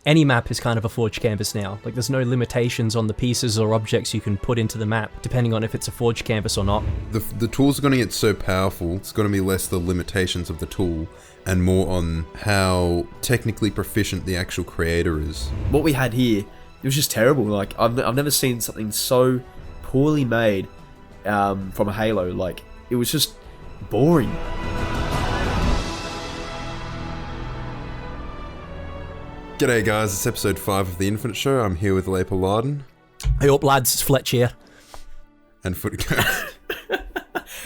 any map is kind of a forged canvas now. Like, there's no limitations on the pieces or objects you can put into the map, depending on if it's a forged canvas or not. The tools are going to get so powerful, it's going to be less the limitations of the tool and more on how technically proficient the actual creator is. What we had here, it was just terrible. Like, I've never seen something so poorly made from a Halo. Like, it was just boring. G'day guys, it's episode 5 of The Infinite Show. I'm here with Lepa Larden. Hey up lads, it's Fletch here. And Footghost.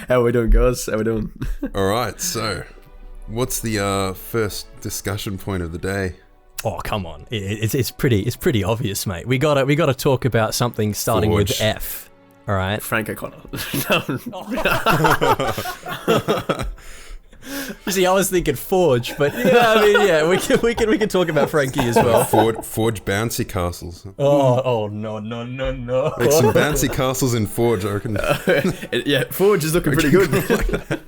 How are we doing, guys? How are we doing? Alright, so what's the first discussion point of the day? Oh, come on. It's pretty obvious, mate. We gotta talk about something starting Forge. with F. Alright. Frank O'Connor. You see, I was thinking Forge, but yeah, I mean, yeah, we can talk about Frankie as well. Forge bouncy castles. Oh no. Like some bouncy castles in Forge, I reckon. Yeah, Forge is looking pretty good.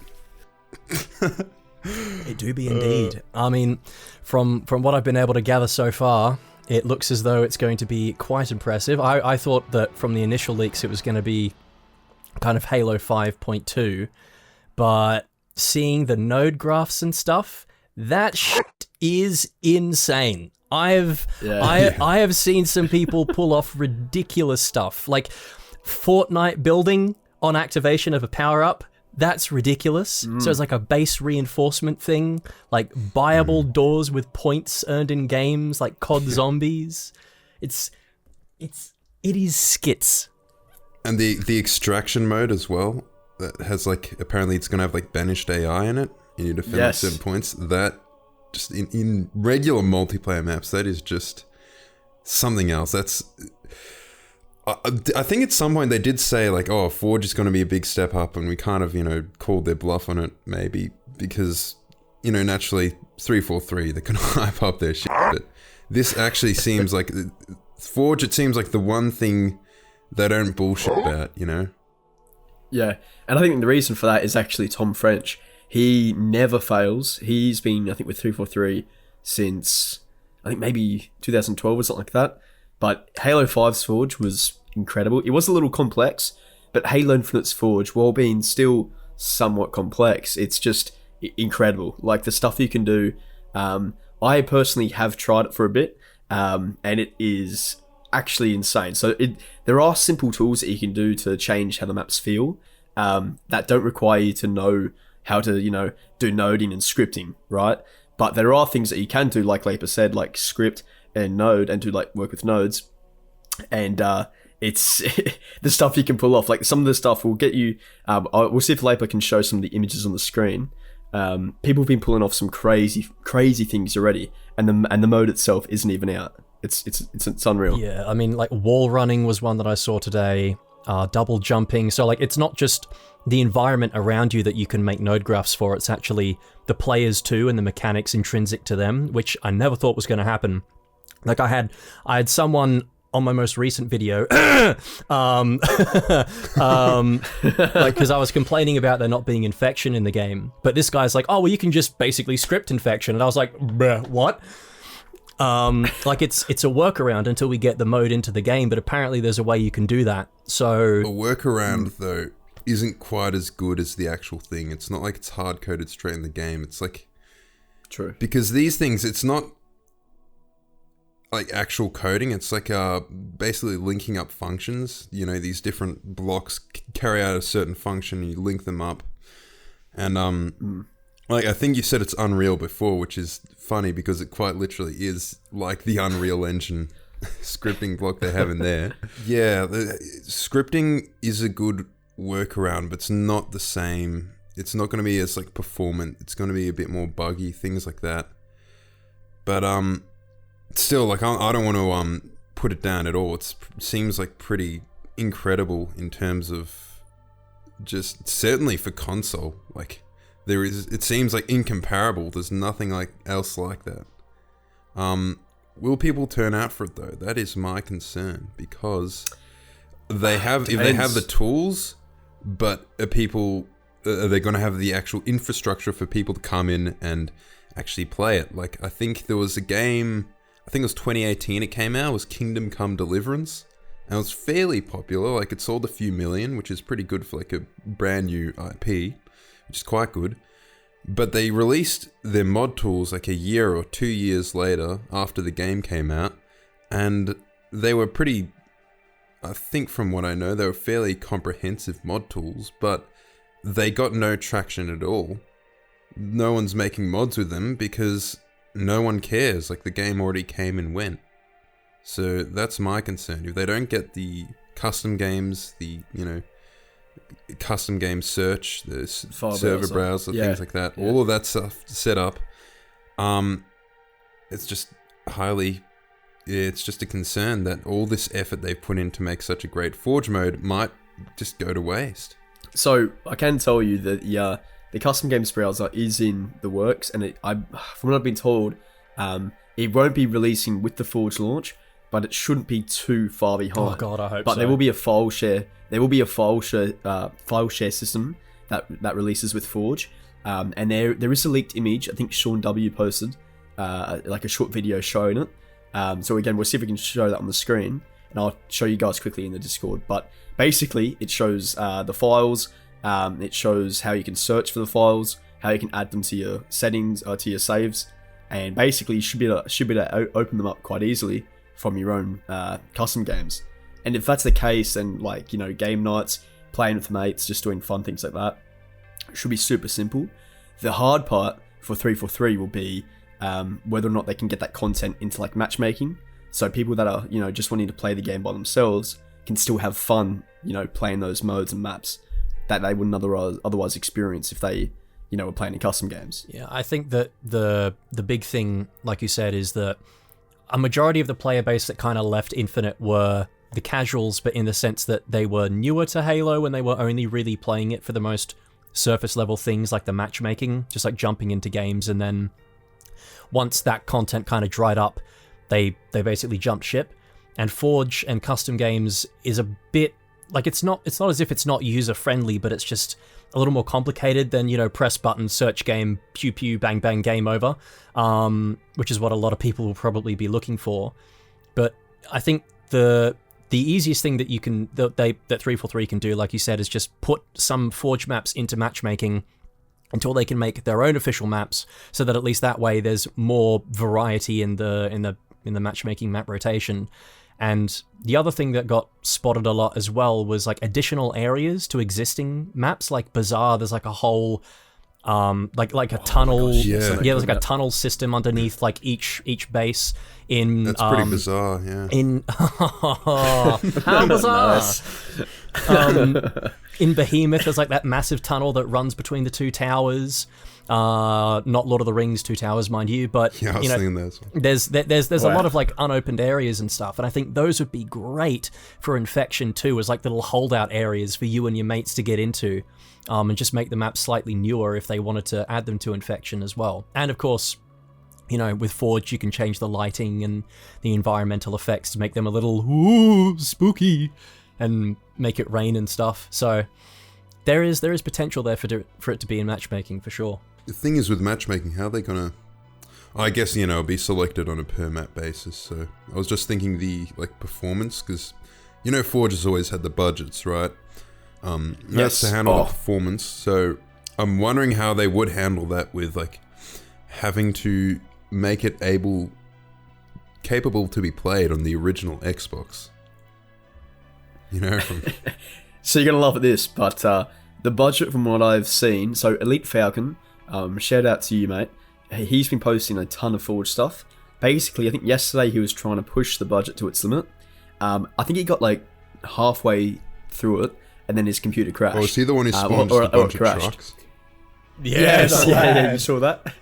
It do be indeed. I mean, from what I've been able to gather so far, it looks as though it's going to be quite impressive. I thought that from the initial leaks it was going to be kind of Halo 5.2, but seeing the node graphs and stuff, that shit is insane. I have seen some people pull off ridiculous stuff, like Fortnite building on activation of a power-up. That's ridiculous. So it's like a base reinforcement thing, like buyable doors with points earned in games, like COD Zombies. It is skits. And the extraction mode as well, that has like, apparently it's going to have like banished AI in it. You need to defend at certain points. That, just in regular multiplayer maps, that is just something else. That's... I think at some point they did say like, oh, Forge is going to be a big step up, and we kind of, called their bluff on it maybe because, naturally 343, they can hype up their shit, but this actually seems like, Forge, it seems like the one thing they don't bullshit about, Yeah, and I think the reason for that is actually Tom French. He never fails. He's been, I think, with 343 since, I think maybe 2012 or something like that. But Halo 5's Forge was incredible. It was a little complex, but Halo Infinite's Forge, while being still somewhat complex, it's just incredible. Like, the stuff you can do. I personally have tried it for a bit, and it is actually insane. So there are simple tools that you can do to change how the maps feel that don't require you to know how to, do noding and scripting, right? But there are things that you can do, like Lepa said, like script and node, and to like work with nodes, and it's the stuff you can pull off. Like, some of the stuff will get you. We'll see if Lepa can show some of the images on the screen. People have been pulling off some crazy things already, and the mode itself isn't even out. It's unreal. Yeah, I mean, like wall running was one that I saw today. Double jumping. So like, it's not just the environment around you that you can make node graphs for. It's actually the players too, and the mechanics intrinsic to them, which I never thought was going to happen. Like, I had someone on my most recent video, like, because I was complaining about there not being infection in the game, but this guy's like, oh, well, you can just basically script infection, and I was like, bruh, what? Like, it's a workaround until we get the mode into the game, but apparently there's a way you can do that. So a workaround though isn't quite as good as the actual thing. It's not like it's hard coded straight in the game. It's like, true, because these things, it's not like actual coding. It's like basically linking up functions. These different blocks carry out a certain function, you link them up, and like, I think you said it's Unreal before, which is funny because it quite literally is like the Unreal Engine scripting block they have in there. Yeah, the scripting is a good workaround, but it's not the same. It's not going to be as like performant. It's going to be a bit more buggy, things like that. But still, like, I don't want to put it down at all. It seems like pretty incredible in terms of just, certainly for console, like, it seems like incomparable. There's nothing like else like that. Will people turn out for it though? That is my concern, because if they have the tools, but are they going to have the actual infrastructure for people to come in and actually play it? Like, I think there was a game, I think it was 2018 it came out, was Kingdom Come Deliverance. And it was fairly popular, like it sold a few million, which is pretty good for like a brand new IP, which is quite good. But they released their mod tools like a year or 2 years later after the game came out, and they were pretty, I think from what I know, they were fairly comprehensive mod tools, but they got no traction at all. No one's making mods with them because no one cares, like the game already came and went. So that's my concern. If they don't get the custom games, the, custom game search, the server browser, things like that, all of that stuff set up, it's just it's just a concern that all this effort they've put in to make such a great Forge mode might just go to waste. So I can tell you that the custom games browser is in the works, and from what I've been told, it won't be releasing with the Forge launch, but it shouldn't be too far behind. Oh god, I hope but so. There will be a file share. There will be a file share system that releases with Forge, and there is a leaked image. I think Sean W posted like a short video showing it. So again, we'll see if we can show that on the screen, and I'll show you guys quickly in the Discord. But basically, it shows the files. It shows how you can search for the files, how you can add them to your settings or to your saves, and basically you should be able to open them up quite easily from your own custom games. And if that's the case, then game nights, playing with mates, just doing fun things like that, it should be super simple. The hard part for 343 will be whether or not they can get that content into like matchmaking, so people that are just wanting to play the game by themselves can still have fun playing those modes and maps that they wouldn't otherwise experience if they were playing in custom games. Yeah, I think that the big thing, like you said, is that a majority of the player base that kind of left Infinite were the casuals, but in the sense that they were newer to Halo and they were only really playing it for the most surface level things like the matchmaking, just like jumping into games, and then once that content kind of dried up, they basically jumped ship. And Forge and custom games is a bit like it's not as if it's not user friendly, but it's just a little more complicated than press button, search game, pew pew, bang bang, game over, which is what a lot of people will probably be looking for. But I think the easiest thing that that 343 can do, like you said, is just put some Forge maps into matchmaking until they can make their own official maps, so that at least that way there's more variety in the matchmaking map rotation. And the other thing that got spotted a lot as well was like additional areas to existing maps, like Bazaar. There's like a whole like a tunnel. There's like a tunnel system underneath like each base in. That's pretty bizarre, yeah. In how bizarre. In Behemoth, there's like that massive tunnel that runs between the two towers. Not Lord of the Rings Two Towers, mind you, but yeah, I was thinking that as well. There's a lot of like unopened areas and stuff, and I think those would be great for Infection too, as like little holdout areas for you and your mates to get into, and just make the map slightly newer if they wanted to add them to Infection as well. And of course, with Forge you can change the lighting and the environmental effects to make them a little spooky, and make it rain and stuff. So there is potential there for it to be in matchmaking for sure. The thing is with matchmaking, how are they gonna? I guess it'll be selected on a per map basis. So I was just thinking the performance, because Forge has always had the budgets, right? That's to handle the performance. So I'm wondering how they would handle that with like having to make it capable to be played on the original Xbox. So you're gonna laugh at this, but the budget from what I've seen, so Elite Falcon, shout out to you, mate. He's been posting a ton of Forge stuff. Basically, I think yesterday he was trying to push the budget to its limit. I think he got like halfway through it, and then his computer crashed. Oh, is he the one who spawned just a bunch of trucks? Yes, yeah, you saw that.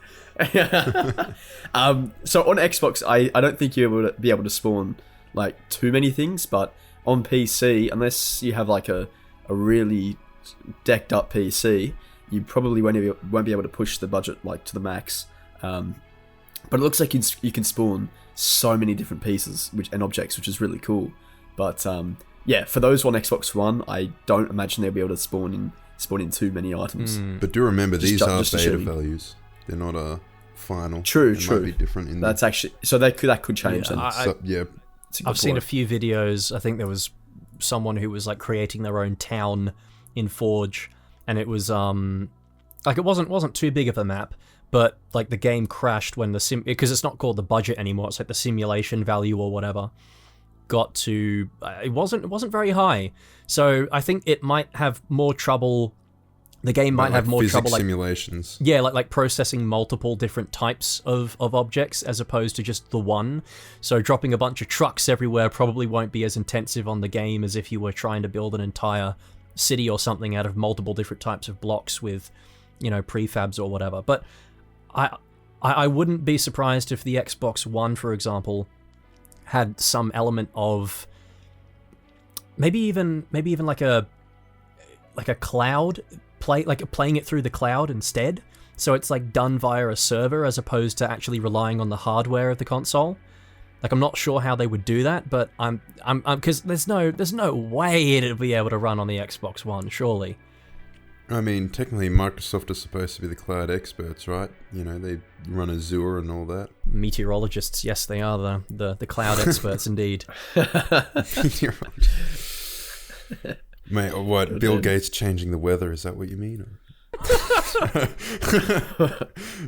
So on Xbox, I don't think you'll be able to spawn like too many things, but on PC, unless you have like a really decked up PC, you probably won't be able to push the budget like to the max. But it looks like you can spawn so many different pieces and objects, which is really cool. But yeah, for those on Xbox One, I don't imagine they'll be able to spawn in too many items. But do remember, these are beta values. They're not final. True, It true. might be different in That's actually so that could change. Yeah, then. So, yeah. It's a good I've seen a point. few videos. I think there was someone who was like creating their own town in Forge, and it was like it wasn't too big of a map, but like the game crashed when the because it's not called the budget anymore. It's like the simulation value or whatever got to it wasn't very high. So I think it might have more trouble. The game might have more physics trouble like simulations. yeah, like processing multiple different types of objects as opposed to just the one. So dropping a bunch of trucks everywhere probably won't be as intensive on the game as if you were trying to build an entire city or something out of multiple different types of blocks with, you know, prefabs or whatever. But I wouldn't be surprised if the Xbox One, for example, had some element of maybe even like a cloud playing it through the cloud instead. So it's like done via a server as opposed to actually relying on the hardware of the console. Like I'm not sure how they would do that, but I'm because there's no way it'll be able to run on the Xbox One, surely. I mean, technically, Microsoft is supposed to be the cloud experts, right? You know, they run Azure and all that. Meteorologists, yes, they are the cloud experts indeed. Mate, or what? Bill Gates changing the weather? Is that what you mean?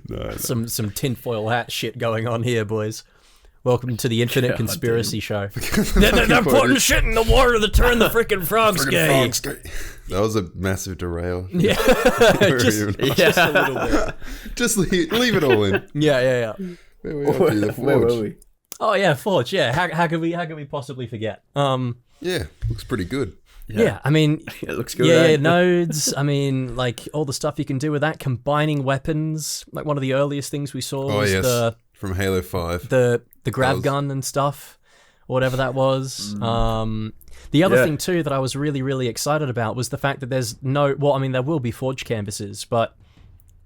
No. Some tinfoil hat shit going on here, boys. Welcome to the Infinite God Conspiracy Show. They're putting shit in the water to turn the freaking frogs gay. That was a massive derail. Yeah, just a little bit. Just leave it all in. Yeah. Where were we? The Where were Forge. we? Oh yeah, Forge. Yeah, how could we possibly forget? Yeah, looks pretty good. Yeah, I mean, It looks good. yeah, eh? nodes. I mean, like all the stuff you can do with that, combining weapons. Like one of the earliest things we saw Oh was yes, from Halo 5. the grab was- gun and stuff, or whatever that was. The other Yeah. thing too that I was really excited about was the fact that there's no. Well, I mean, there will be Forge canvases, but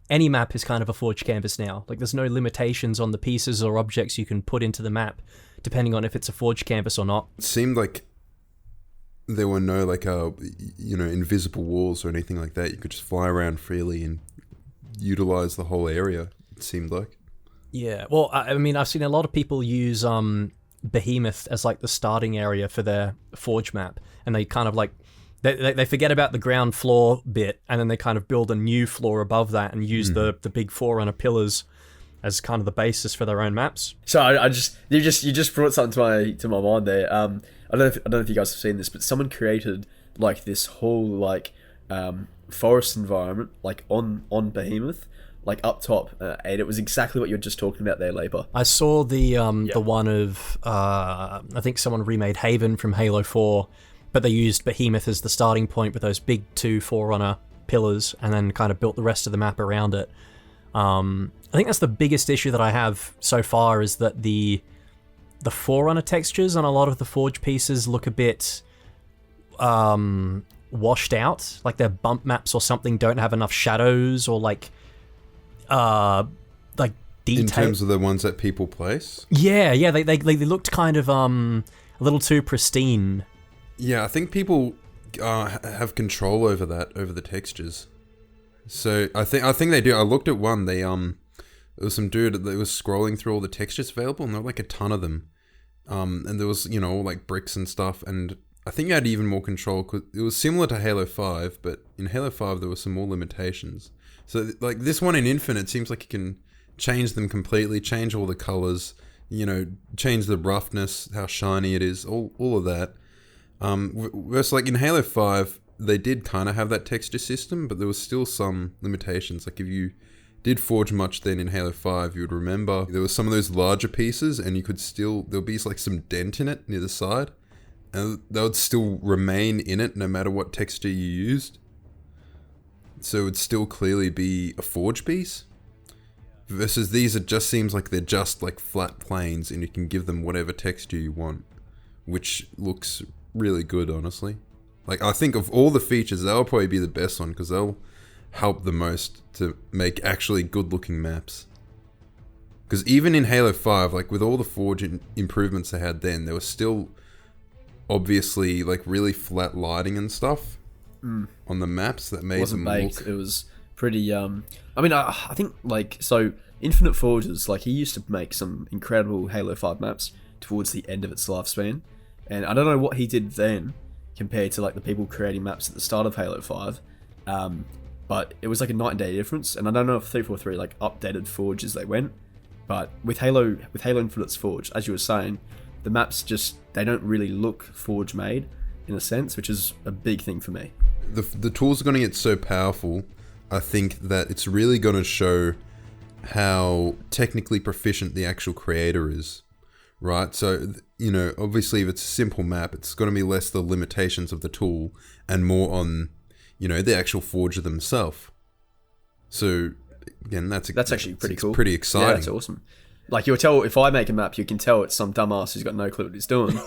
any map is kind of a Forge canvas now. Like there's no limitations on the pieces or objects you can put into the map, depending on if it's a Forge canvas or not. It seemed like there were no invisible walls or anything like that. You could just fly around freely and utilize the whole area. It seemed like. Yeah, well, I mean, I've seen a lot of people use Behemoth as like the starting area for their Forge map, and they kind of like they forget about the ground floor bit, and then they kind of build a new floor above that and use the big Forerunner pillars as kind of the basis for their own maps. So you just brought something to my mind there. I don't know if you guys have seen this, but someone created like this whole like forest environment like on Behemoth, like up top, and it was exactly what you were just talking about there, Labour. I saw the one of I think someone remade Haven from Halo 4, but they used Behemoth as the starting point with those big 2 Forerunner pillars, and then kind of built the rest of the map around it. I think that's the biggest issue that I have so far, is that the Forerunner textures on a lot of the Forge pieces look a bit washed out, like their bump maps or something don't have enough shadows or like detail. In terms of the ones that people place? Yeah, they looked kind of a little too pristine. Yeah, I think people have control over that, over the textures. So I think they do. I looked at one. There was some dude that was scrolling through all the textures available, and there were like a ton of them. And there was all like bricks and stuff, and I think you had even more control because it was similar to Halo 5, but in Halo 5 there were some more limitations. So like this one in Infinite seems like you can change them completely, change all the colors, change the roughness, how shiny it is, all of that. Whereas like in Halo 5, they did kind of have that texture system, but there was still some limitations. Like if you did Forge much then in Halo 5, you would remember there was some of those larger pieces, and you could still, there'll be like some dent in it near the side, and they would still remain in it no matter what texture you used. So it would still clearly be a Forge piece. Versus these, it just seems like they're just like flat planes, and you can give them whatever texture you want, which looks really good, honestly. Like, I think of all the features, that'll probably be the best one, because they'll help the most to make actually good-looking maps. Because even in Halo 5, like, with all the Forge improvements they had then, there was still, obviously, like, really flat lighting and stuff on the maps that made them Wasn't baked. look... It was pretty. I mean, I think like so Infinite Forges, like, he used to make some incredible Halo 5 maps towards the end of its lifespan. And I don't know what he did then compared to, like, the people creating maps at the start of Halo 5. But it was like a night and day difference. And I don't know if 343, like, updated Forge as they went. But with Halo Infinite's Forge, as you were saying, the maps just, they don't really look Forge made in a sense, which is a big thing for me. The tools are going to get so powerful, I think that it's really going to show how technically proficient the actual creator is, right? So, you know, obviously if it's a simple map, it's going to be less the limitations of the tool and more on, you know, the actual forger themselves. So, again, that's actually pretty cool. Pretty exciting. Yeah, that's awesome. Like, you'll tell, if I make a map, you can tell it's some dumbass who's got no clue what he's doing.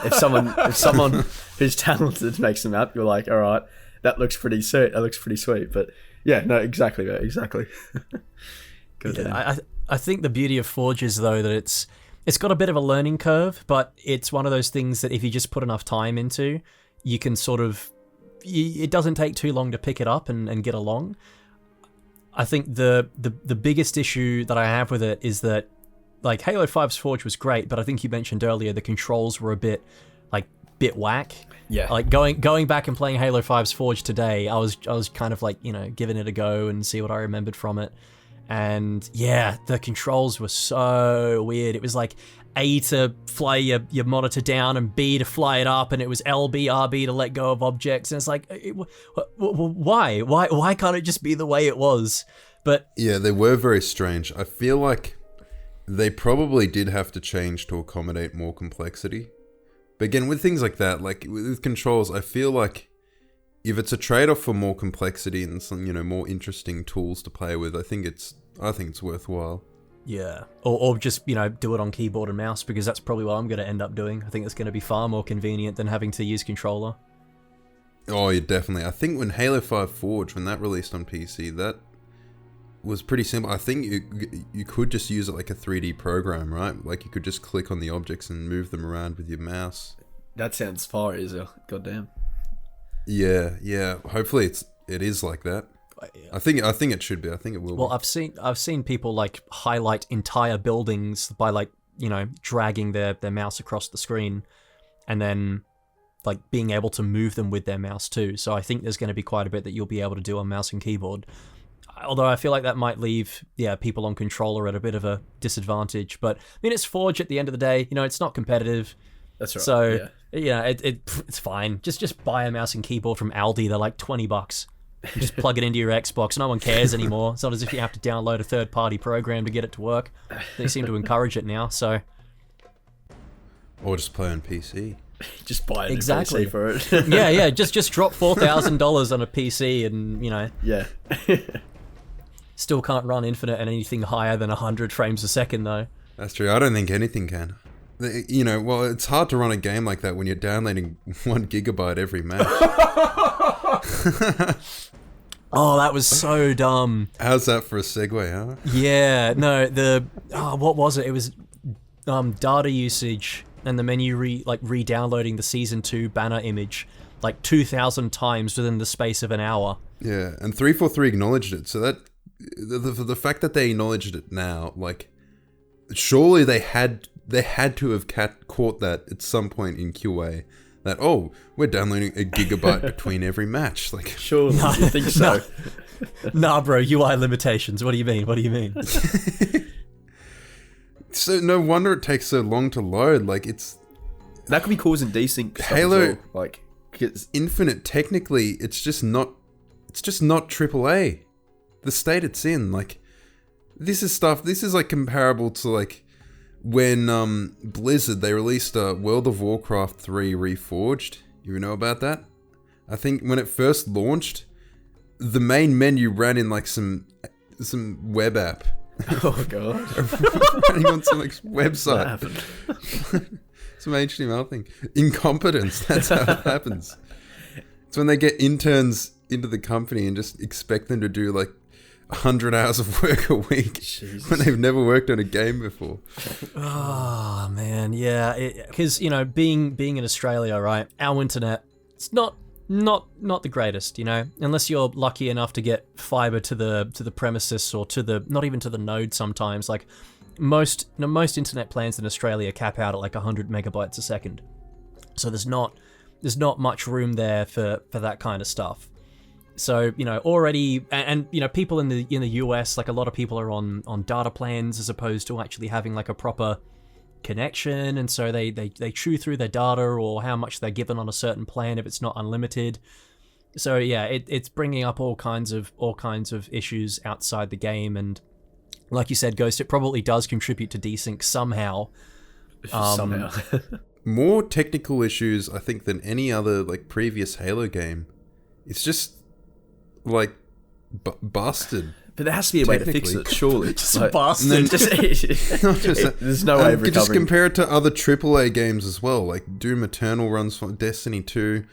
if someone who's talented makes a map, you're like, all right, that looks pretty sweet. But yeah, no, exactly, mate, exactly. I think the beauty of Forge is, though, that it's got a bit of a learning curve, but it's one of those things that if you just put enough time into, you can sort of, it doesn't take too long to pick it up and get along. I think the biggest issue that I have with it is that, like, Halo 5's Forge was great, but I think you mentioned earlier the controls were a bit whack. Yeah. Like, going back and playing Halo 5's Forge today, I was kind of like, you know, giving it a go and see what I remembered from it. And yeah, the controls were so weird. It was like A to fly your monitor down and B to fly it up, and it was LB, RB to let go of objects. And it's like, why? Why can't it just be the way it was? But yeah, they were very strange. I feel like they probably did have to change to accommodate more complexity. But again, with things like that, like with controls, I feel like if it's a trade-off for more complexity and some, you know, more interesting tools to play with, I think it's worthwhile. yeah, or just, you know, do it on keyboard and mouse, because that's probably what I'm going to end up doing. I think it's going to be far more convenient than having to use controller. Oh, yeah, definitely. I think when Halo 5 Forge, when that released on PC, that was pretty simple. I think you could just use it like a 3D program, right? Like you could just click on the objects and move them around with your mouse. That sounds far easier. Goddamn. Yeah. Hopefully it is like that. I think it should be. I think it will. Well, be. I've seen people like highlight entire buildings by, like, you know, dragging their mouse across the screen, and then like being able to move them with their mouse too. So I think there's going to be quite a bit that you'll be able to do on mouse and keyboard. Although I feel like that might leave, people on controller at a bit of a disadvantage. But I mean, it's Forge at the end of the day. You know, it's not competitive. That's right. So it's fine. Just buy a mouse and keyboard from Aldi. They're like $20. You just plug it into your Xbox. No one cares anymore. It's not as if you have to download a third-party program to get it to work. They seem to encourage it now. So, or just play on PC. Just buy an exactly PC for it. yeah. Just drop $4,000 on a PC, and, you know. Yeah. Still can't run Infinite at anything higher than 100 frames a second, though. That's true. I don't think anything can. You know, well, it's hard to run a game like that when you're downloading 1 gigabyte every match. Oh, that was so dumb. How's that for a segue, huh? Yeah, no, what was it? It was data usage and the menu re-downloading the Season 2 banner image like 2,000 times within the space of an hour. Yeah, and 343 acknowledged it, so that the fact that they acknowledged it now, like, surely they had to have caught that at some point in QA. That, oh, we're downloading a gigabyte between every match. Like, sure, I think so. Nah, bro, UI limitations. What do you mean? So no wonder it takes so long to load. Like, that could be causing desync. Halo, as well. Like, Infinite. Technically, it's just not AAA. The state it's in, like, this is like comparable to, like, when Blizzard, they released World of Warcraft 3 Reforged. You know about that? I think when it first launched, the main menu ran in like some web app. Oh god. Running on some like website. Some HTML thing. Incompetence, that's how it happens. It's when they get interns into the company and just expect them to do like 100 hours of work a week. Jesus. When they've never worked on a game before. Oh man, yeah, because you know, being in Australia, right? Our internet, it's not not the greatest, unless you're lucky enough to get fiber to the premises or to the not even to the node sometimes. Like most internet plans in Australia cap out at like 100 megabytes a second, so there's not much room there for that kind of stuff. So already, and people in the US, like a lot of people are on data plans as opposed to actually having like a proper connection, and so they chew through their data or how much they're given on a certain plan if it's not unlimited. So yeah, it's bringing up all kinds of issues outside the game, and like you said, Ghost, it probably does contribute to desync somehow. Somehow. More technical issues, I think, than any other like previous Halo game. It's just like busted. But there has to be a way to fix it, surely. Just busted. There's no way of recovering. Just compare it to other AAA games as well, like Doom Eternal runs for Destiny 2,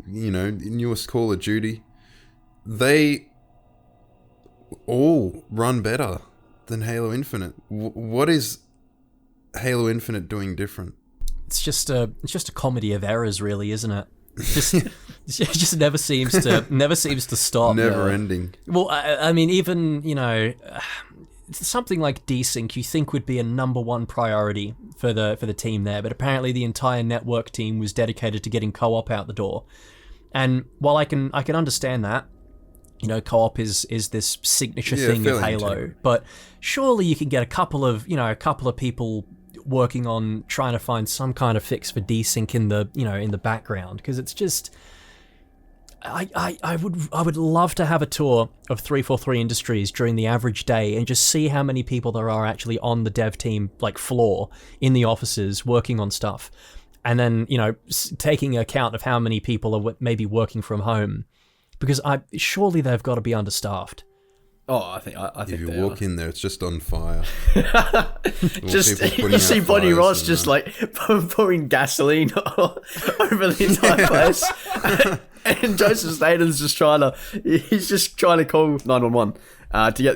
newest Call of Duty. They all run better than Halo Infinite. What is Halo Infinite doing different? It's just a comedy of errors, really, isn't it? It just never seems to stop. Never ending. Well, I mean, even something like desync, you think would be a number one priority for the team there, but apparently the entire network team was dedicated to getting co-op out the door. And while I can understand that, co-op is this signature thing of Halo, but surely you can get a couple of people working on trying to find some kind of fix for desync in the background, because it's just I would love to have a tour of 343 Industries during the average day and just see how many people there are actually on the dev team, like floor in the offices working on stuff, and then taking account of how many people are maybe working from home, because surely they've got to be understaffed. Oh, I think if you walk in there, it's just on fire. Just you see Bonnie Ross just like pouring gasoline over the entire place, and Joseph Statham's just trying to call 911 to get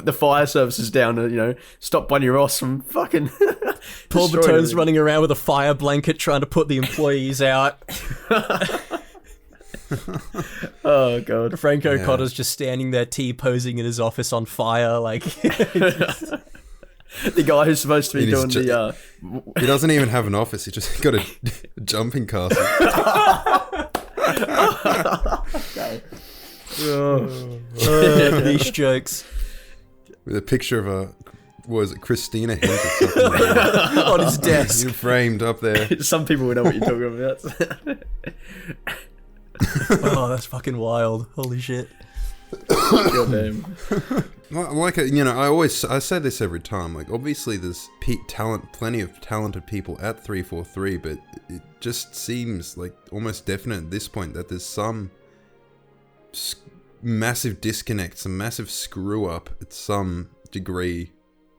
the fire services down to stop Bonnie Ross from fucking. Paul Bertone's running around with a fire blanket trying to put the employees out. Oh god. Franco Cotter's just standing there T-posing in his office on fire, like the guy who's supposed to be doing the he doesn't even have an office, he just got a jumping castle. Niche jokes. With a picture of Christina Hendricks on his desk. Framed up there. Some people would know what you're talking about. Oh, that's fucking wild. Holy shit. Goddamn. Like, I say this every time, like, obviously there's plenty of talented people at 343, but it just seems like almost definite at this point that there's some massive disconnect, some massive screw up at some degree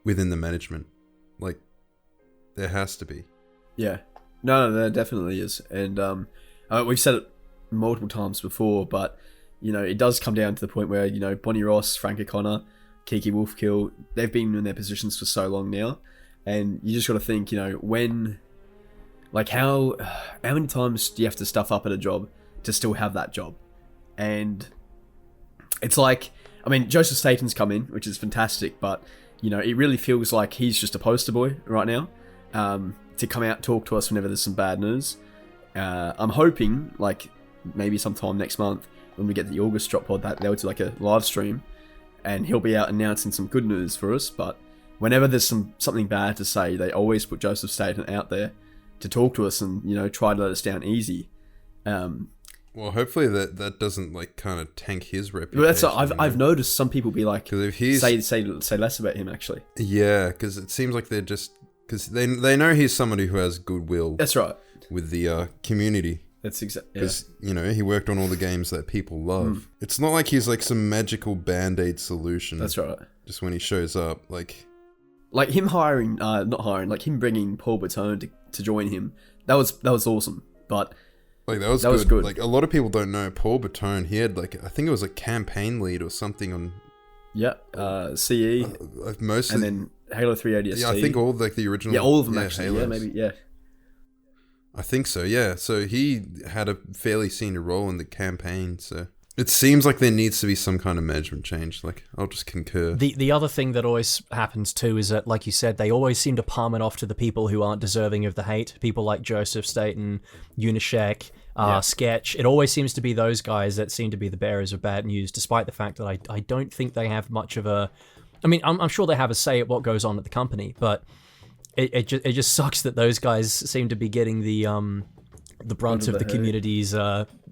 within the management. Like, there has to be. Yeah. No, there definitely is. And we've said it multiple times before, but it does come down to the point where Bonnie Ross, Frank O'Connor, Kiki Wolfkill, they've been in their positions for so long now, and you just got to think, when, like, how many times do you have to stuff up at a job to still have that job? And it's like, I mean, Joseph Staten's come in, which is fantastic, but it really feels like he's just a poster boy right now, to come out and talk to us whenever there's some bad news. I'm hoping, like, maybe sometime next month when we get the August drop pod, that they'll do like a live stream and he'll be out announcing some good news for us. But whenever there's something bad to say, they always put Joseph Staten out there to talk to us and try to let us down easy. Well, hopefully that doesn't like kind of tank his reputation. Well, I've noticed some people be like, if he's say less about him actually. Yeah, because it seems like they're just because they know he's somebody who has goodwill. That's right. With the community. That's exactly, because he worked on all the games that people love. It's not like he's like some magical band-aid solution. That's right. Just when he shows up, like him like him bringing Paul Bertone to join him. That was awesome. But like that was good. Like a lot of people don't know Paul Bertone. He had like I think it was a campaign lead or something on. Yeah, CE. Mostly, and then Halo 3 ODST. Yeah, I think all like the original. Yeah, all of them actually. Halos. Yeah, maybe. Yeah. I think so, yeah. So he had a fairly senior role in the campaign, so it seems like there needs to be some kind of management change. Like, I'll just concur. The other thing that always happens too is that, like you said, they always seem to palm it off to the people who aren't deserving of the hate. People like Joseph Staten, Unisheck, Sketch. It always seems to be those guys that seem to be the bearers of bad news, despite the fact that I don't think they have much of a... I mean, I'm sure they have a say at what goes on at the company, but it just sucks that those guys seem to be getting the brunt of the community's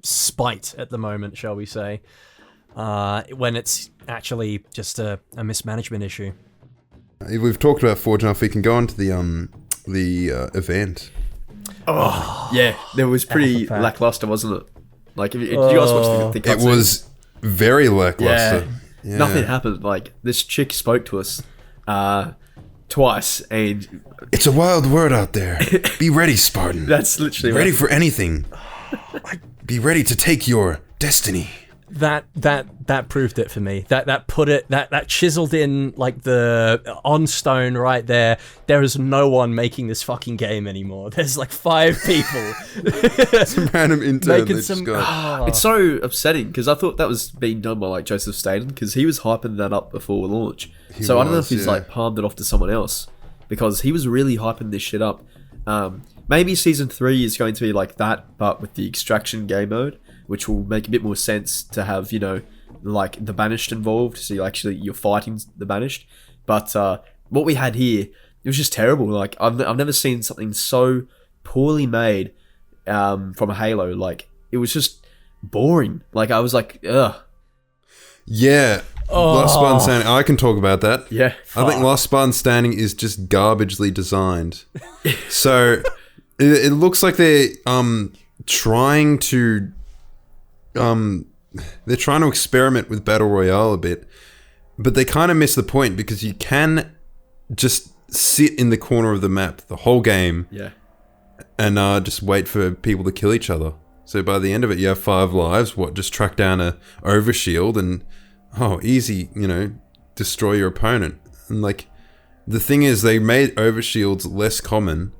spite at the moment, shall we say, when it's actually just a mismanagement issue. We've talked about Forge enough. We can go on to the event. Oh, yeah, it was pretty lackluster, wasn't it? Like, did you guys watch the It was very lackluster. Yeah. Nothing happened. Like, this chick spoke to us twice, and it's a wild world out there. Be ready, Spartan. That's literally ready for anything. Be ready to take your destiny. That proved it for me. That put it, that chiseled in like the on stone right there. There is no one making this fucking game anymore. There's like 5 people. Some random intern. It's so upsetting because I thought that was being done by like Joseph Staten because he was hyping that up before launch. I don't know if he's like palmed it off to someone else because he was really hyping this shit up. Maybe season 3 is going to be like that, but with the extraction game mode, which will make a bit more sense to have, you know, like the Banished involved, so you're fighting the Banished. But what we had here, it was just terrible. Like I've never seen something so poorly made from a Halo. Like it was just boring. Like I was like, ugh. Yeah. Last Spartan Standing. I can talk about that. Yeah. I think Last Spartan Standing is just garbagely designed. So it looks like they're trying to experiment with Battle Royale a bit, but they kind of miss the point because you can just sit in the corner of the map the whole game and just wait for people to kill each other. So by the end of it, you have 5 lives. Just track down a overshield and easy, you know, destroy your opponent. And like the thing is, they made overshields less common,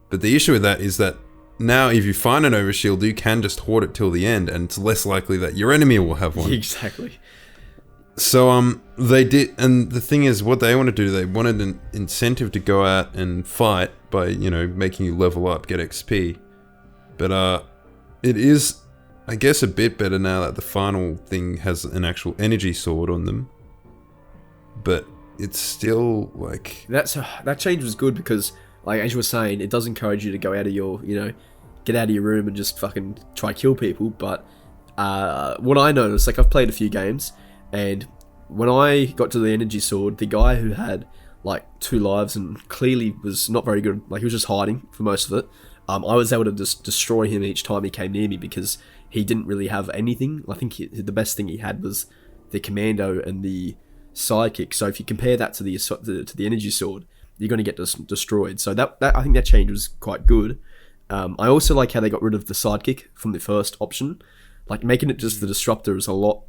but the issue with that is that now if you find an overshield, you can just hoard it till the end, and it's less likely that your enemy will have one. Exactly. So they did, and the thing is, what they want to do, they wanted an incentive to go out and fight by, you know, making you level up, get XP. But it is, I guess, a bit better now that the final thing has an actual energy sword on them. But it's still like that change was good because, like as you were saying, it does encourage you to go out of your, you know, get out of your room and just fucking try kill people. But what I noticed, like I've played a few games, and when I got to the energy sword, the guy who had like 2 lives and clearly was not very good, like he was just hiding for most of it. I was able to just destroy him each time he came near me because he didn't really have anything. I think the best thing he had was the commando and the sidekick. So if you compare that to the energy sword, you're going to get destroyed. So that I think that change was quite good. I also like how they got rid of the sidekick from the first option, like making it just the disruptor is a lot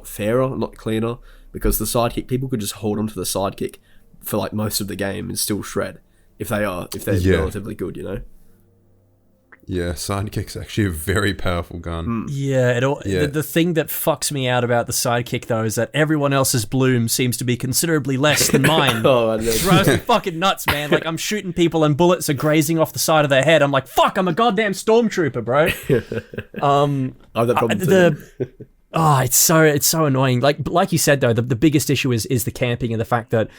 fairer, a lot cleaner, because the sidekick, people could just hold onto the sidekick for like most of the game and still shred if they're relatively good, you know. Yeah, sidekick's actually a very powerful gun. Yeah, the thing that fucks me out about the sidekick though is that everyone else's bloom seems to be considerably less than mine. It drives me fucking nuts, man. Like I'm shooting people and bullets are grazing off the side of their head. I'm like, fuck, I'm a goddamn stormtrooper, bro. I have that problem too. It's so annoying. Like you said though, the biggest issue is the camping and the fact that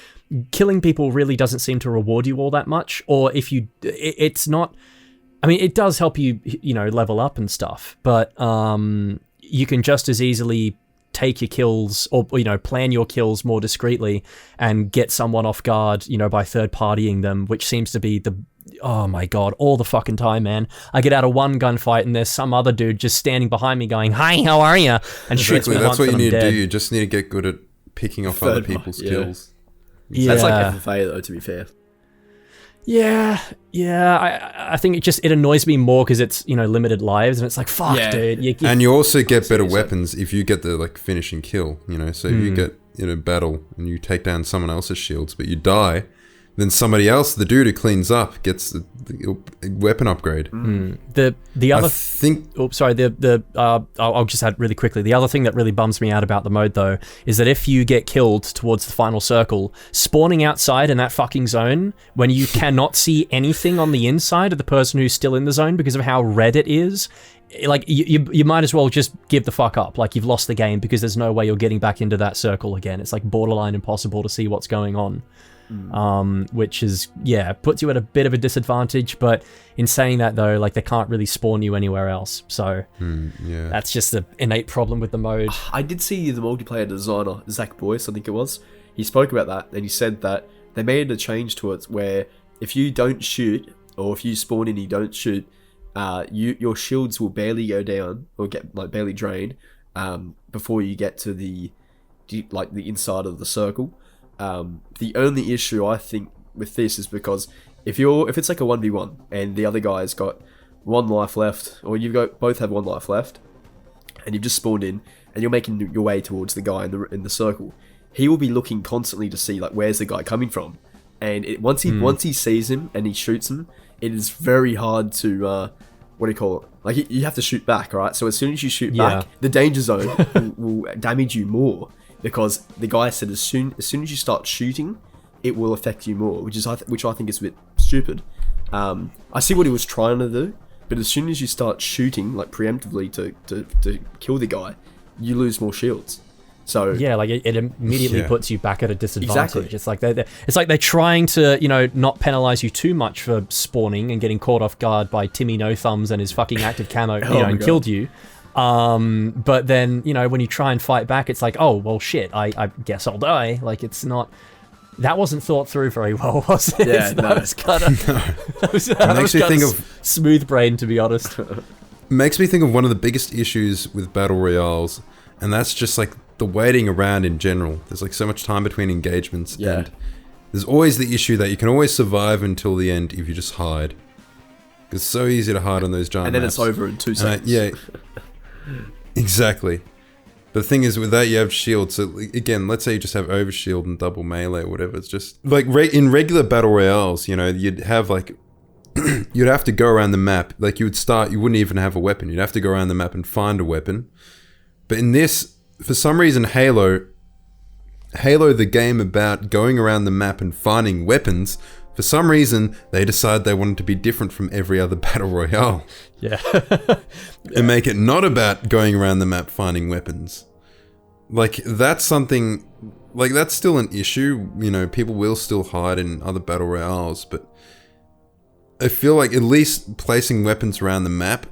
killing people really doesn't seem to reward you all that much. Or if you, it's not. I mean, it does help you, you know, level up and stuff, but you can just as easily take your kills or, you know, plan your kills more discreetly and get someone off guard, you know, by third-partying them, which seems to be oh my god, all the fucking time, man. I get out of one gunfight and there's some other dude just standing behind me going, "Hi, how are you?" and shoots me once. That's what you need to do. You just need to get good at picking off other people's kills. Yeah. That's like FFA though, to be fair. Yeah. I think it annoys me more because it's, you know, limited lives and it's like, fuck, dude. And you also get better weapons if you get the like finishing kill, you know. So if you get in a battle and you take down someone else's shields, but you die, then somebody else, the dude who cleans up, gets the weapon upgrade. The other I think I'll just add really quickly. The other thing that really bums me out about the mode, though, is that if you get killed towards the final circle, spawning outside in that fucking zone when you cannot see anything on the inside of the person who's still in the zone because of how red it is, like you might as well just give the fuck up. Like, you've lost the game because there's no way you're getting back into that circle again. It's like borderline impossible to see what's going on. Which is, puts you at a bit of a disadvantage, but in saying that, though, like, they can't really spawn you anywhere else, so that's just an innate problem with the mode. I did see the multiplayer designer, Zach Boyce, I think it was, he spoke about that, and he said that they made a change to it where if you don't shoot, or if you spawn in and you don't shoot, your shields will barely go down, or get, like, barely drained, before you get to the inside of the circle. The only issue I think with this is because if it's like a 1v1 and the other guy's got 1 life left, or both have 1 life left, and you've just spawned in and you're making your way towards the guy in the circle, he will be looking constantly to see, like, where's the guy coming from, and once he sees him and he shoots him, it is very hard to like, you have to shoot back, right? So as soon as you shoot back, the danger zone will damage you more. Because the guy said as soon as you start shooting, it will affect you more, which I think is a bit stupid. I see what he was trying to do, but as soon as you start shooting, like, preemptively to kill the guy, you lose more shields. So like it immediately puts you back at a disadvantage. Exactly. It's like they're trying to, not penalize you too much for spawning and getting caught off guard by Timmy No Thumbs and his fucking active camo, and killed you. But then, when you try and fight back, it's like, oh, well, shit, I guess I'll die. Like, it's not... That wasn't thought through very well, was it? Yeah, no. That was kind of... That makes me think of... smooth brain, to be honest. Makes me think of one of the biggest issues with Battle Royales, and that's just, like, the waiting around in general. There's, like, so much time between engagements, and there's always the issue that you can always survive until the end if you just hide. It's so easy to hide on those giant and then maps. It's over in 2 seconds. Exactly. But the thing is, with that, you have shield. So again, let's say you just have overshield and double melee or whatever. It's just like in regular battle royales, you'd have like you'd have to go around the map. Like, you wouldn't even have a weapon. You'd have to go around the map and find a weapon. But in this, for some reason, Halo, the game about going around the map and finding weapons, for some reason, they decide they wanted to be different from every other battle royale. Yeah. And make it not about going around the map finding weapons. Like, that's something... Like, that's still an issue. People will still hide in other battle royales, but I feel like at least placing weapons around the map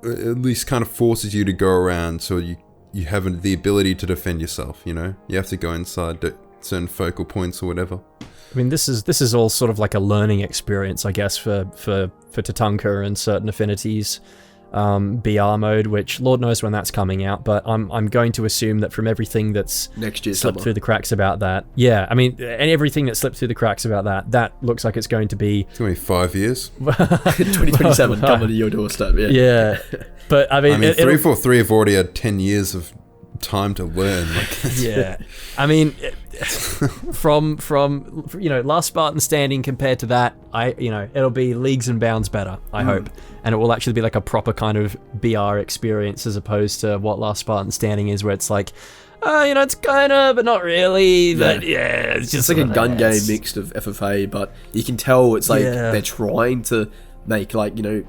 at least kind of forces you to go around so you have the ability to defend yourself, You have to go inside certain focal points or whatever. I mean, this is all sort of like a learning experience, I guess, for Tatanka and certain affinities. BR mode, which Lord knows when that's coming out, but I'm going to assume that from everything that's next year slipped through the cracks about that, and everything that slipped through the cracks about that looks like it's going to be... It's going to be 5 years. 2027 coming to your doorstep, Yeah, but I mean 343 have already had 10 years of time to learn. Yeah, I mean, from Last Spartan Standing compared to that, it'll be leagues and bounds better, I hope, and it will actually be like a proper kind of BR experience as opposed to what Last Spartan Standing is, where it's like, it's kind of, but not really. But it's just like a gun game mixed of FFA, but you can tell it's like they're trying to make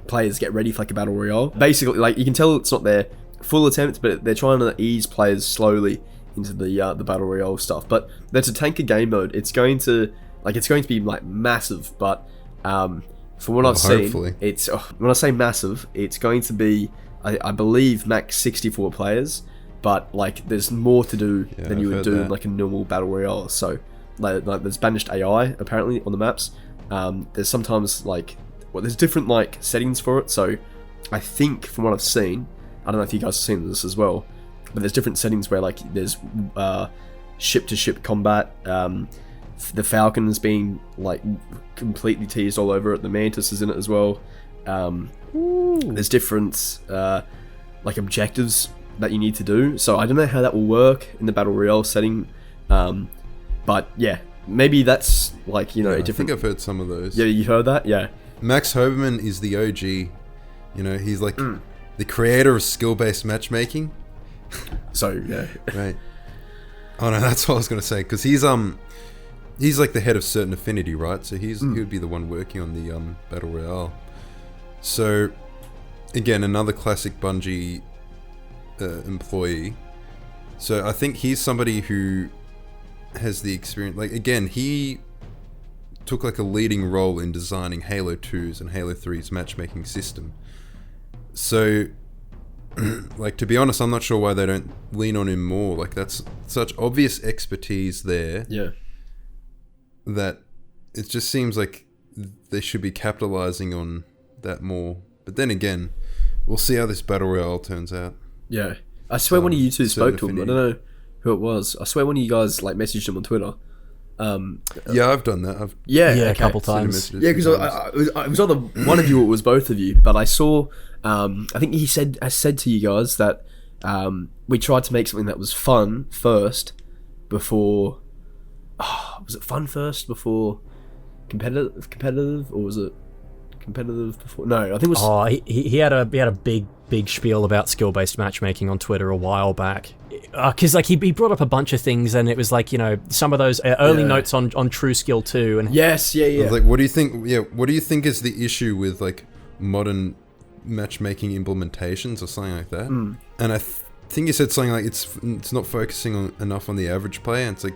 players get ready for like a battle royale. Basically, like, you can tell it's not their full attempt, but they're trying to ease players slowly into the battle royale stuff. But there's a tanker game mode. It's going to be like massive, but from what I've seen, it's when I say massive, it's going to be I believe max 64 players. But like, there's more to do than you would do in like a normal battle royale. So like there's banished AI apparently on the maps. There's sometimes there's different like settings for it. So I think from what I've seen, I don't know if you guys have seen this as well, but there's different settings where like there's ship to ship combat. The Falcon is being like completely teased all over it. The Mantis is in it as well. There's different like objectives that you need to do. So I don't know how that will work in the battle royale setting. But yeah, maybe that's like, you know, Yeah, a different. I think I've heard some of those. Yeah, you heard that? Yeah. Max Hoberman is the OG. You know, he's like the creator of skill-based matchmaking. So yeah. Right. Oh no, that's what I was gonna say, because he's like the head of Certain Affinity, right? So he would be the one working on the Battle Royale. So again, another classic Bungie employee. So I think he's somebody who has the experience. Like again, he took like a leading role in designing Halo 2's and Halo 3's matchmaking system. So like, to be honest, I'm not sure why they don't lean on him more. Like, that's such obvious expertise there. Yeah. That it just seems like they should be capitalizing on that more. But then again, we'll see how this Battle Royale turns out. Yeah. I swear one of you two spoke to him. I don't know who it was. I swear one of you guys like messaged him on Twitter. Yeah, I've done that. A couple times. Yeah, because I was either one of you or it was both of you. But I saw, I think I said to you guys that we tried to make something that was fun first before. Was it fun first before competitive, or was it competitive before? No, I think it was. Oh, he had a big spiel about skill-based matchmaking on Twitter a while back, because like he brought up a bunch of things, and it was like, you know, some of those early notes on True Skill 2, and yes, I was like, what do you think? Yeah, what do you think is the issue with like modern matchmaking implementations or something like that? And I think you said something like it's not focusing enough on the average player. And it's like,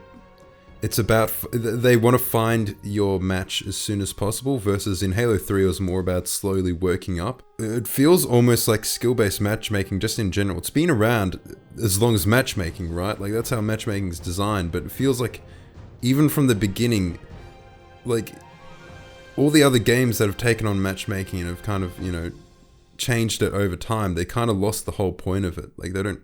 it's about they want to find your match as soon as possible, versus in Halo 3 it was more about slowly working up. It feels almost like skill-based matchmaking just in general. It's been around as long as matchmaking, right? Like, that's how matchmaking is designed, but it feels like even from the beginning, like all the other games that have taken on matchmaking and have kind of, you know, changed it over time, they kind of lost the whole point of it. Like, they don't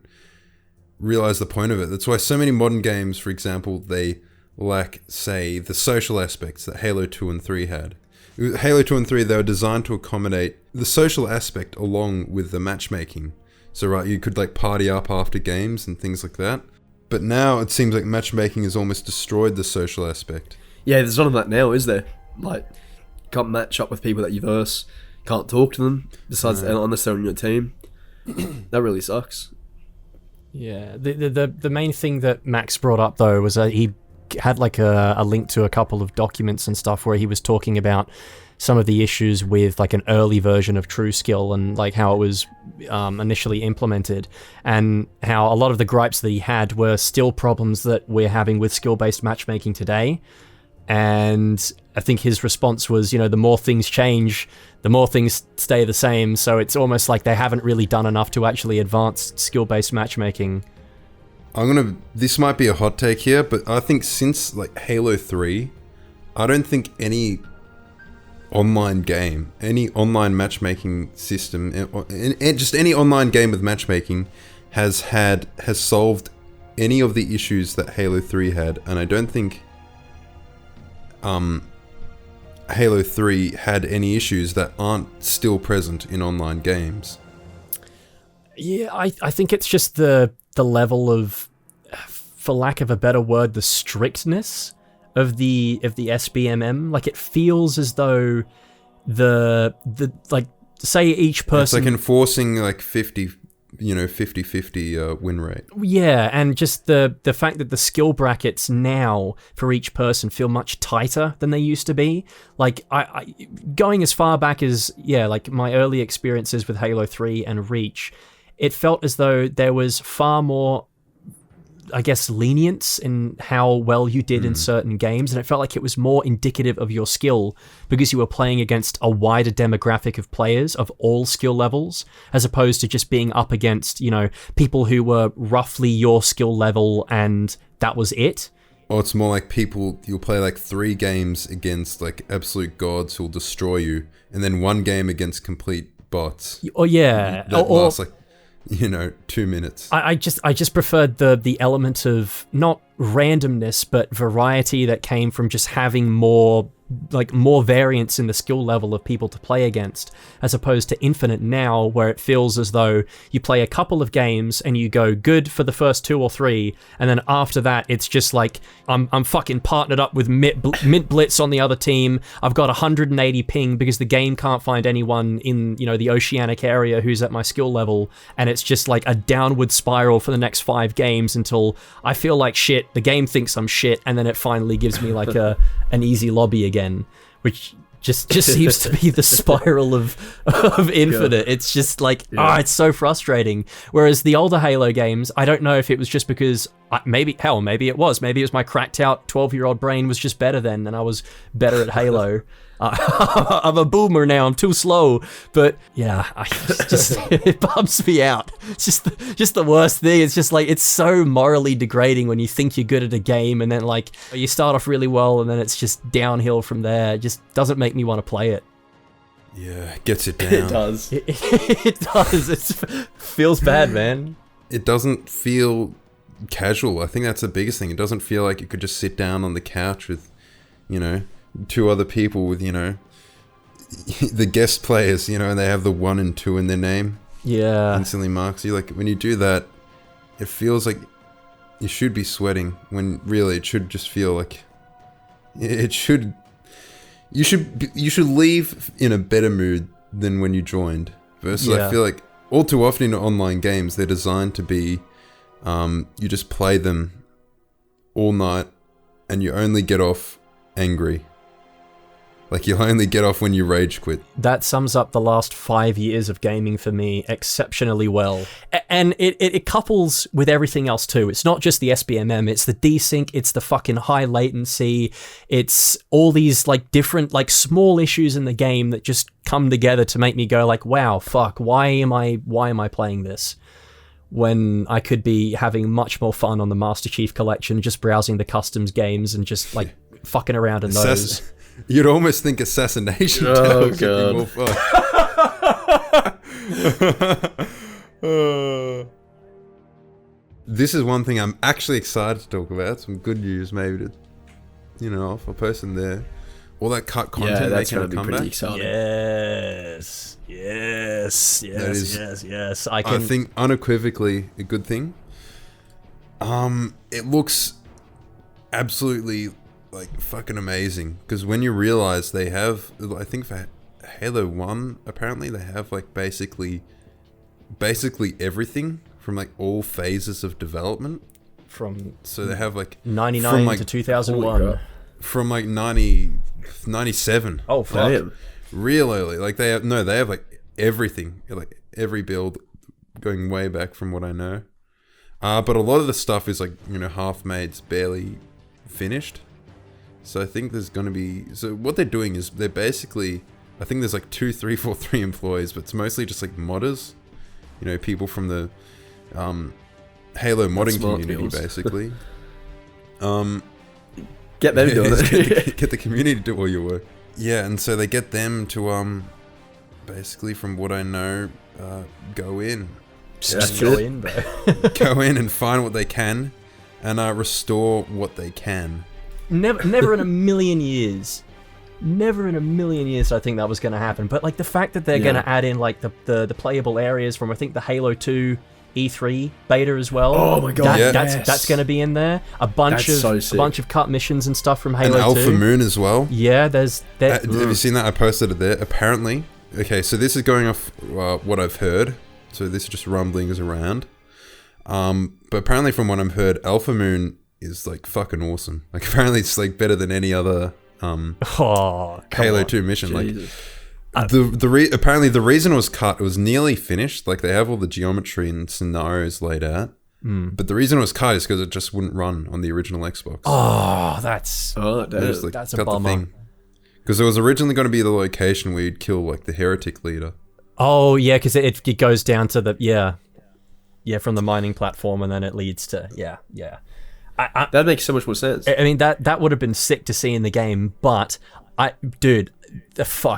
realize the point of it. That's why so many modern games, for example, they lack, say, the social aspects that Halo 2 and 3 had. Halo 2 and 3, they were designed to accommodate the social aspect along with the matchmaking. So, right, you could like party up after games and things like that. But now it seems like matchmaking has almost destroyed the social aspect. Yeah, there's none of that now, is there? Like, can't match up with people that you verse, can't talk to them, besides unless they're on your team. That really sucks. Yeah, the main thing that Max brought up though was that he had like a link to a couple of documents and stuff where he was talking about some of the issues with like an early version of True Skill and like how it was initially implemented, and how a lot of the gripes that he had were still problems that we're having with skill-based matchmaking today. And I think his response was, you know, the more things change, the more things stay the same. So it's almost like they haven't really done enough to actually advance skill-based matchmaking. This might be a hot take here, but I think since like Halo 3, I don't think any online game, any online matchmaking system, just any online game with matchmaking has solved any of the issues that Halo 3 had. And I don't think Halo 3 had any issues that aren't still present in online games. Yeah, I think it's just the level of, for lack of a better word, the strictness of the SBMM. Like, it feels as though the like, say each person, it's like enforcing like 50-50 win rate. Yeah, and just the fact that the skill brackets now for each person feel much tighter than they used to be. Like, I going as far back as, like my early experiences with Halo 3 and Reach, it felt as though there was far more, I guess, lenience in how well you did in certain games, and it felt like it was more indicative of your skill because you were playing against a wider demographic of players of all skill levels, as opposed to just being up against, you know, people who were roughly your skill level and that was it. Or it's more like you'll play like 3 games against like absolute gods who'll destroy you, and then 1 game against complete bots. That lasts like, 2 minutes. I just preferred the element of not randomness but variety that came from just having more like more variance in the skill level of people to play against, as opposed to Infinite now, where it feels as though you play a couple of games and you go good for the first 2 or 3, and then after that it's just like I'm fucking partnered up with Mint Blitz on the other team. I've got 180 ping because the game can't find anyone in, you know, the oceanic area who's at my skill level, and it's just like a downward spiral for the next 5 games until I feel like shit, the game thinks I'm shit, and then it finally gives me like an easy lobby again, which just seems to be the spiral of Infinite. It's just like, it's so frustrating. Whereas the older Halo games, I don't know if it was just because maybe it was my cracked out 12-year-old brain was just better then, and I was better at Halo. I'm a boomer now. I'm too slow, but yeah, it bums me out. It's just the worst thing. It's just like, it's so morally degrading when you think you're good at a game and then like you start off really well and then it's just downhill from there. It just doesn't make me want to play it. Yeah, it gets it down. It does. It does. It feels bad, man. It doesn't feel casual. I think that's the biggest thing. It doesn't feel like you could just sit down on the couch with, you know, 2 other people with, you know, the guest players, you know, and they have the 1 and 2 in their name. Yeah. Instantly marks you. Like, when you do that, it feels like you should be sweating when really it should just feel like you should leave in a better mood than when you joined. Versus I feel like all too often in online games, they're designed to be, you just play them all night and you only get off angry. Like, you'll only get off when you rage quit. That sums up the last 5 years of gaming for me exceptionally well. And it couples with everything else too. It's not just the SBMM, it's the desync, it's the fucking high latency, it's all these like different like small issues in the game that just come together to make me go like, wow, fuck, why am I playing this? When I could be having much more fun on the Master Chief Collection, just browsing the customs games and just like fucking around in those. You'd almost think Assassination Tales would be more fun. This is one thing I'm actually excited to talk about. Some good news, maybe, to, you know, for a person there. All that cut content that's making a going to be comeback. pretty exciting. Yes. I think unequivocally a good thing. It looks absolutely like fucking amazing, because when you realize they have, I think for Halo 1 apparently they have like basically everything from like all phases of development, so they have like 99 to 2001 from like 97. Oh fuck. Damn. Real early. Like they have like everything, like every build going way back from what I know. But a lot of the stuff is like, you know, half-made, barely finished. So I think there's going to be... So what they're doing is they're basically... I think there's like 343 employees, but it's mostly just like modders. You know, people from the Halo modding community, basically. Get them doing it. Get the community to do all your work. Yeah, and so they get them to, basically, from what I know, go in. Just go in, bro. Go in and find what they can, and restore what they can. Never in a million years. Never in a million years I think that was going to happen. But like the fact that they're going to add in like the playable areas from, I think, the Halo 2 E3 beta as well. Oh my god, that's going to be in there. A bunch of cut missions and stuff from Halo 2. And Alpha Moon as well. Yeah, there's that. Have you seen that? I posted it there. Apparently, okay, so this is going off what I've heard. So this is just rumblings around. But apparently, from what I've heard, Alpha Moon is like fucking awesome. Like apparently, it's like better than any other Halo 2 mission. Jesus. Like apparently the reason it was cut, it was nearly finished. Like they have all the geometry and scenarios laid out. But the reason it was cut is because it just wouldn't run on the original Xbox. That's That's a bummer. Because it was originally going to be the location where you'd kill like the heretic leader. Oh yeah, because it goes down to the from the mining platform, and then it leads to That makes so much more sense. I mean that would have been sick to see in the game, but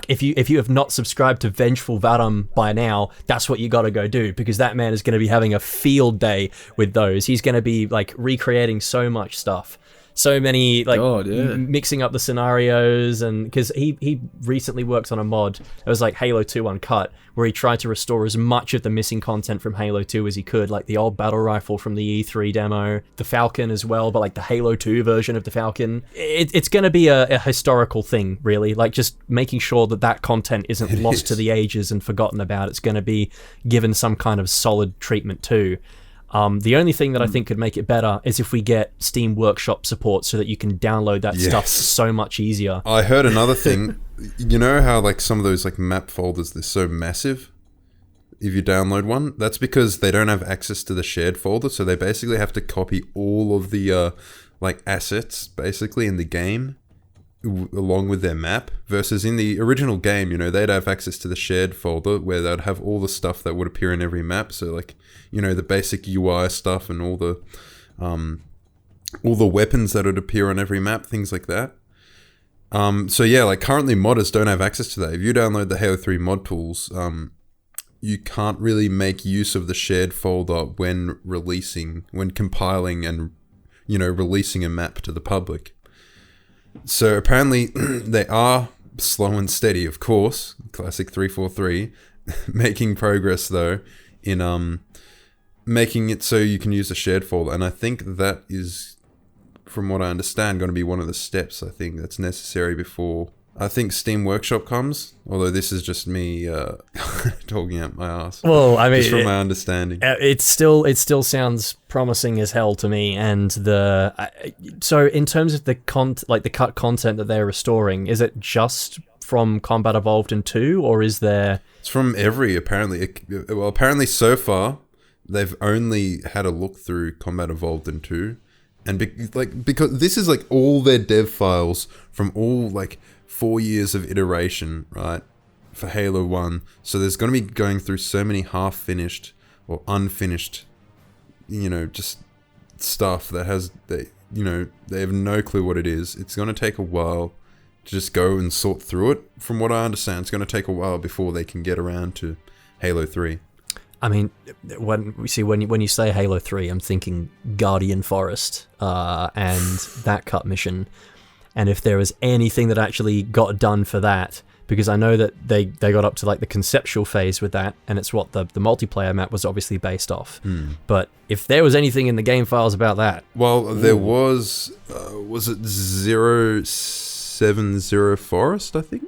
if you have not subscribed to Vengeful Varum by now, that's what you got to go do, because that man is going to be having a field day with those. He's going to be like recreating so much stuff. so many like God, yeah. mixing up the scenarios, and because he recently worked on a mod. It was like Halo 2 Uncut, where he tried to restore as much of the missing content from Halo 2 as he could, like the old battle rifle from the E3 demo, the Falcon as well, but like the Halo 2 version of the Falcon. It's going to be a historical thing, really, like just making sure that content isn't lost to the ages and forgotten about. It's going to be given some kind of solid treatment too. The only thing that I think could make it better is if we get Steam Workshop support so that you can download that stuff so much easier. I heard another thing. You know how like some of those like map folders, they're so massive if you download one? That's because they don't have access to the shared folder, so they basically have to copy all of the like assets basically in the game along with their map, versus in the original game, you know, they'd have access to the shared folder where they'd have all the stuff that would appear in every map. So like, you know, the basic UI stuff and all the weapons that would appear on every map, things like that. So yeah, like currently modders don't have access to that. If you download the Halo 3 mod tools, you can't really make use of the shared folder when compiling and, you know, releasing a map to the public. So apparently they are slow and steady, of course, classic 343, making progress though in making it so you can use a shared folder. And I think that is, from what I understand, going to be one of the steps I think that's necessary before I think Steam Workshop comes. Although this is just me talking out my ass. Well, I mean, just from my understanding, it still sounds promising as hell to me. And so in terms of the cut content that they're restoring, is it just from Combat Evolved in 2, or is there? It's from every apparently. Well, apparently so far they've only had a look through Combat Evolved in 2, and because this is like all their dev files from all like 4 years of iteration, right, for Halo 1. So there's going to be going through so many half-finished or unfinished, you know, just stuff that they have no clue what it is. It's going to take a while to just go and sort through it. From what I understand, it's going to take a while before they can get around to Halo 3. I mean, when you say Halo 3, I'm thinking Guardian Forest and that cut mission. And if there was anything that actually got done for that, because I know that they got up to like the conceptual phase with that, and it's what the multiplayer map was obviously based off. But if there was anything in the game files about that, well, there was it 070 Forest, I think?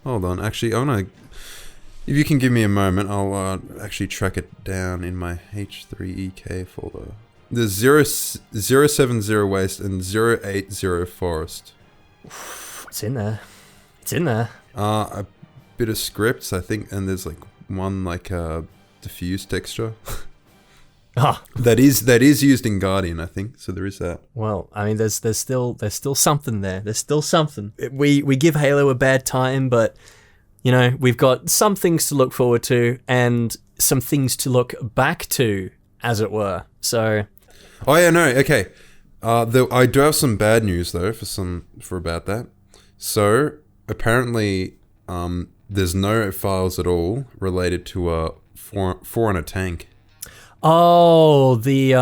Hold on, actually, if you can give me a moment, I'll actually track it down in my H3EK folder. There's 070 Waste and 080 Forest. It's in there. It's in there. A bit of scripts, I think, and there's like one like diffuse texture. That is used in Guardian, I think. So there is that. Well, I mean, there's still something there. There's still something. We give Halo a bad time, but you know, we've got some things to look forward to and some things to look back to, as it were. So. Oh yeah, no, okay. I do have some bad news though for about that. So apparently, there's no files at all related to a Forerunner tank. Oh, the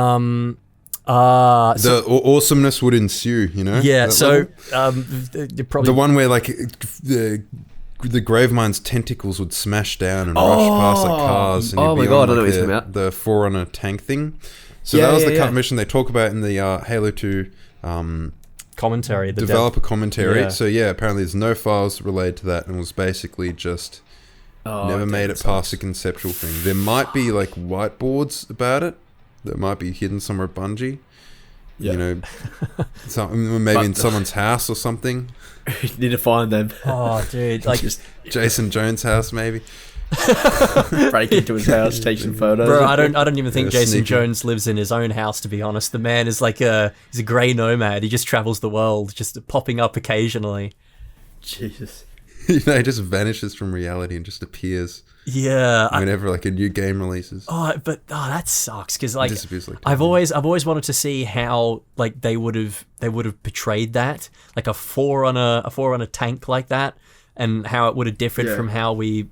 awesomeness would ensue, you know. Yeah. So probably the one where like the Gravemind's tentacles would smash down and rush past like cars. And oh my god, I know what you're talking about. The Forerunner tank thing. So that was the cut mission they talk about in the Halo 2 commentary, the developer commentary. Yeah. So yeah, apparently there's no files related to that, and it was basically just never made it past the conceptual thing. There might be like whiteboards about it that might be hidden somewhere at Bungie. Yeah. You know, maybe in someone's house or something. You need to find them. Oh, dude, like just Jason Jones' house, maybe. Break into his house, take some photos. Bro, I don't even think Jason Jones lives in his own house, to be honest. The man is like he's a grey nomad. He just travels the world, just popping up occasionally. Jesus. You know, he just vanishes from reality and just appears. Yeah. Whenever like a new game releases. That sucks because like like I've always wanted to see how like they would have portrayed that, like a Forerunner tank like that. And how it would have differed from how we've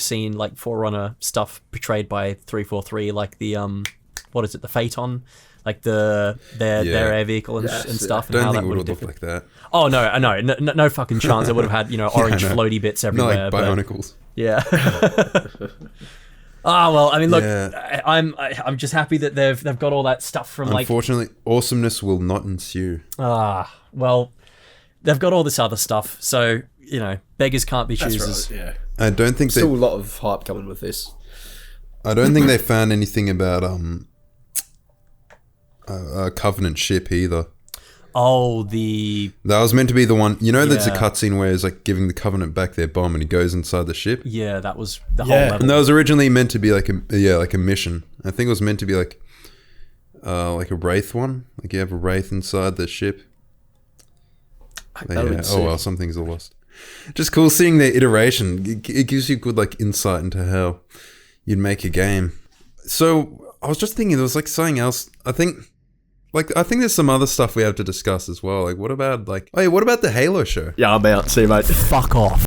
seen like Forerunner stuff portrayed by 343, like the the Phaeton, like their air vehicle and, Yes, and yeah. stuff. And Don't how think that it would would have have looked differed. like that. Oh no fucking chance. It would have had orange I know. floaty bits Not everywhere. like but- Bionicles. yeah. Well, I mean, look, Yeah. I'm just happy that they've got all that stuff from like. Unfortunately, awesomeness will not ensue. Well, they've got all this other stuff, so beggars can't be That's choosers. right. Yeah. I don't think Still a they. lot of hype coming with this. I don't think they found anything about a Covenant ship either. Oh, the That was meant to be the one. There's a Yeah. cutscene where he's like giving the Covenant back their bomb, and he goes inside the ship. yeah, that was the Yeah. whole level. And that was originally meant to be like a mission. I think it was meant to be like a Wraith one. Like you have a Wraith inside the ship. But That would yeah. be Oh well, some things are lost. Just cool seeing their iteration. It gives you good like insight into how you'd make a game. So I was just thinking there was like something else. I think there's some other stuff we have to discuss as well. Like what about the Halo show? Yeah, I'm out. See you, mate. Fuck off.